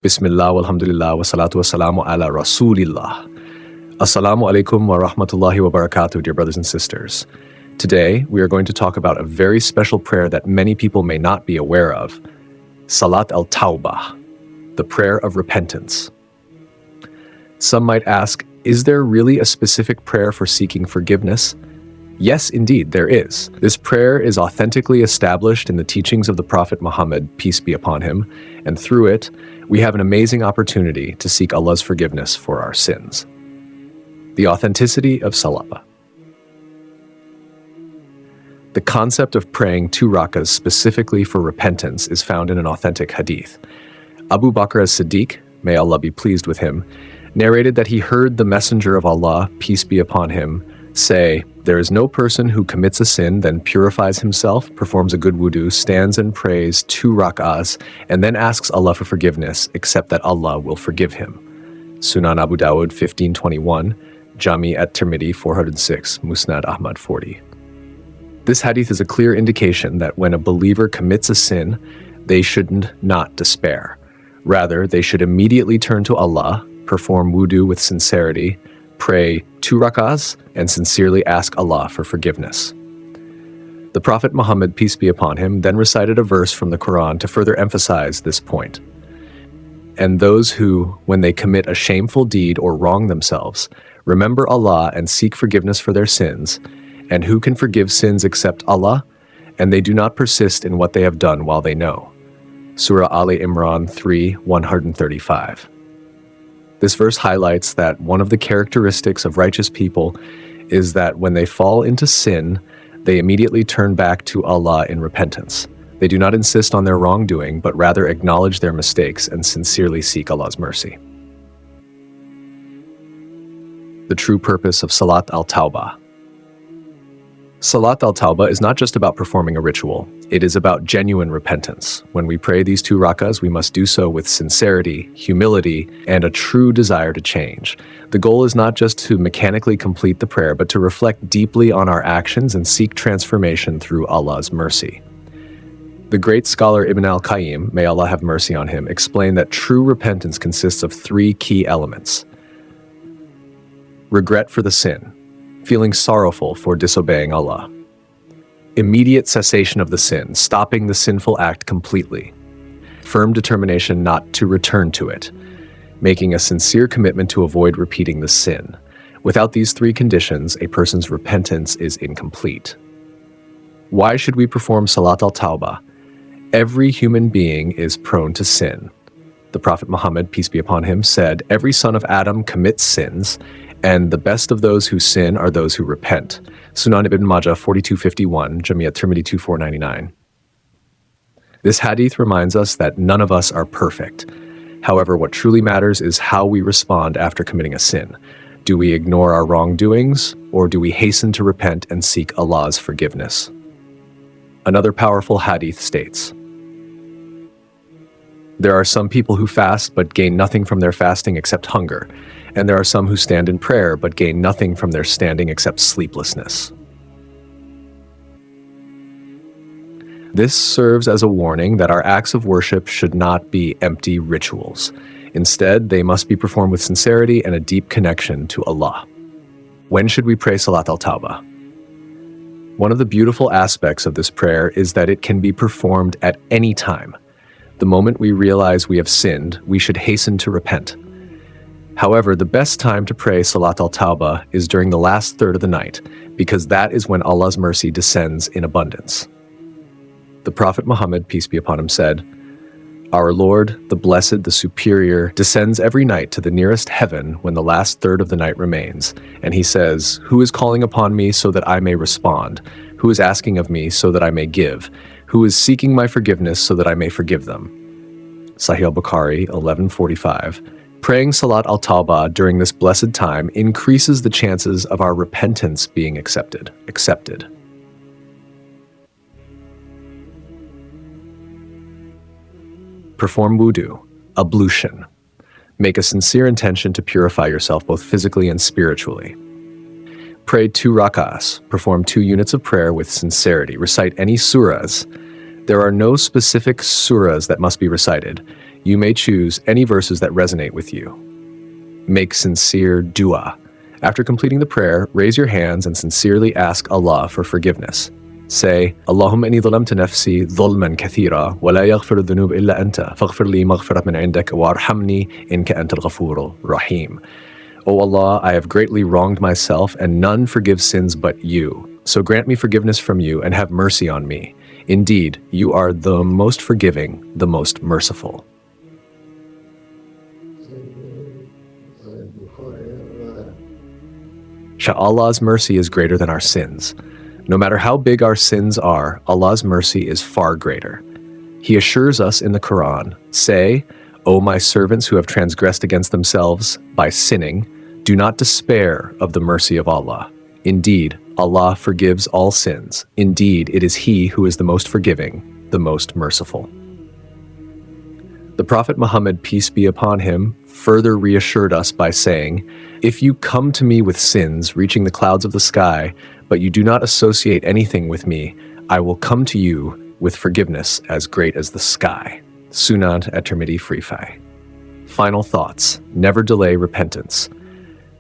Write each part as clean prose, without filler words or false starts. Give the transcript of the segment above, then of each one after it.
Bismillah, walhamdulillah, wa salatu wa salamu ala rasulillah. Assalamu alaikum wa rahmatullahi wa barakatuh, dear brothers and sisters. Today, we are going to talk about a very special prayer that many people may not be aware of. Salat al-Tawbah, the prayer of repentance. Some might ask, is there really a specific prayer for seeking forgiveness? Yes, indeed, there is. This prayer is authentically established in the teachings of the Prophet Muhammad, peace be upon him, and through it, we have an amazing opportunity to seek Allah's forgiveness for our sins. The authenticity of Salat. The concept of praying 2 rakas specifically for repentance is found in an authentic hadith. Abu Bakr as-Siddiq, may Allah be pleased with him, narrated that he heard the Messenger of Allah, peace be upon him, say, "There is no person who commits a sin, then purifies himself, performs a good wudu, stands and prays 2 rak'ahs, and then asks Allah for forgiveness, except that Allah will forgive him." Sunan Abu Dawud 1521, Jami at-Tirmidhi 406, Musnad Ahmad 40. This hadith is a clear indication that when a believer commits a sin, they should not despair. Rather, they should immediately turn to Allah, perform wudu with sincerity, pray 2 rak'ahs, and sincerely ask Allah for forgiveness. The Prophet Muhammad, peace be upon him, then recited a verse from the Quran to further emphasize this point. "And those who, when they commit a shameful deed or wrong themselves, remember Allah and seek forgiveness for their sins, and who can forgive sins except Allah? And they do not persist in what they have done while they know." Surah Ali Imran 3:135. This verse highlights that one of the characteristics of righteous people is that when they fall into sin, they immediately turn back to Allah in repentance. They do not insist on their wrongdoing, but rather acknowledge their mistakes and sincerely seek Allah's mercy. The true purpose of Salat al-Tawbah. Salat al-Tawbah is not just about performing a ritual, it is about genuine repentance. When we pray these 2 rak'ahs, we must do so with sincerity, humility, and a true desire to change. The goal is not just to mechanically complete the prayer, but to reflect deeply on our actions and seek transformation through Allah's mercy. The great scholar Ibn al-Qayyim, may Allah have mercy on him, explained that true repentance consists of 3 key elements. Regret for the sin, feeling sorrowful for disobeying Allah. Immediate cessation of the sin, stopping the sinful act completely. Firm determination not to return to it, making a sincere commitment to avoid repeating the sin. Without these 3 conditions, a person's repentance is incomplete. Why should we perform Salat al-Tawbah? Every human being is prone to sin. The Prophet Muhammad, peace be upon him, said, "Every son of Adam commits sins, and the best of those who sin are those who repent." Sunan Ibn Majah 4251, Jami at-Tirmidhi 2499. This hadith reminds us that none of us are perfect. However, what truly matters is how we respond after committing a sin. Do we ignore our wrongdoings, or do we hasten to repent and seek Allah's forgiveness? Another powerful hadith states, "There are some people who fast but gain nothing from their fasting except hunger, and there are some who stand in prayer but gain nothing from their standing except sleeplessness." This serves as a warning that our acts of worship should not be empty rituals. Instead, they must be performed with sincerity and a deep connection to Allah. When should we pray Salat al-Tawbah? One of the beautiful aspects of this prayer is that it can be performed at any time. The moment we realize we have sinned, we should hasten to repent. However, the best time to pray Salat al-Tawbah is during the last third of the night, because that is when Allah's mercy descends in abundance. The Prophet Muhammad, peace be upon him, said, "Our Lord, the Blessed, the Superior, descends every night to the nearest heaven when the last third of the night remains, and he says, 'Who is calling upon me so that I may respond? Who is asking of me so that I may give? Who is seeking my forgiveness so that I may forgive them?'" Sahih al-Bukhari 1145. Praying Salat al-Tawbah during this blessed time increases the chances of our repentance being accepted. Perform wudu, ablution. Make a sincere intention to purify yourself both physically and spiritually. Pray 2 rak'ahs. Perform 2 units of prayer with sincerity. Recite any surahs. There are no specific surahs that must be recited. You may choose any verses that resonate with you. Make sincere dua. After completing the prayer, raise your hands and sincerely ask Allah for forgiveness. Say, Allahumma inni dhalamtu nafsi dhulman kathira, wa la yaghfiru dhunub illa anta, faghfir li maghfirat min indak, wa arhamni inka antal ghafurul rahim. O Allah, I have greatly wronged myself, and none forgives sins but you. So grant me forgiveness from you and have mercy on me. Indeed, you are the most forgiving, the most merciful. Allah's mercy is greater than our sins. No matter how big our sins are, Allah's mercy is far greater. He assures us in the Quran, say, O my servants who have transgressed against themselves by sinning, do not despair of the mercy of Allah. Indeed, Allah forgives all sins. Indeed, it is He who is the most forgiving, the most merciful. The Prophet Muhammad, peace be upon him, further reassured us by saying, if you come to me with sins reaching the clouds of the sky, but you do not associate anything with me, I will come to you with forgiveness as great as the sky. Sunan at-Tirmidhi Frifai. Final thoughts. Never delay repentance.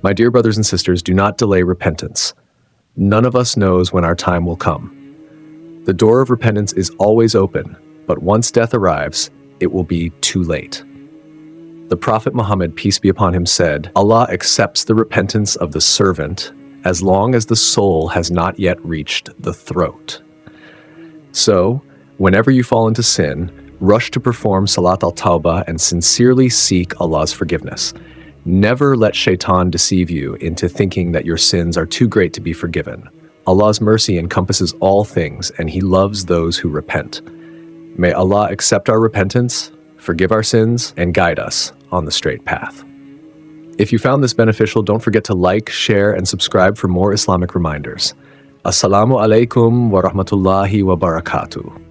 My dear brothers and sisters, do not delay repentance. None of us knows when our time will come. The door of repentance is always open, but once death arrives, it will be too late. The Prophet Muhammad, peace be upon him, said, Allah accepts the repentance of the servant as long as the soul has not yet reached the throat. So, whenever you fall into sin, rush to perform Salat al-Tawbah and sincerely seek Allah's forgiveness. Never let shaitan deceive you into thinking that your sins are too great to be forgiven. Allah's mercy encompasses all things, and He loves those who repent. May Allah accept our repentance, forgive our sins, and guide us on the straight path. If you found this beneficial, don't forget to like, share, and subscribe for more Islamic reminders. Assalamu alaikum wa rahmatullahi wa barakatuh.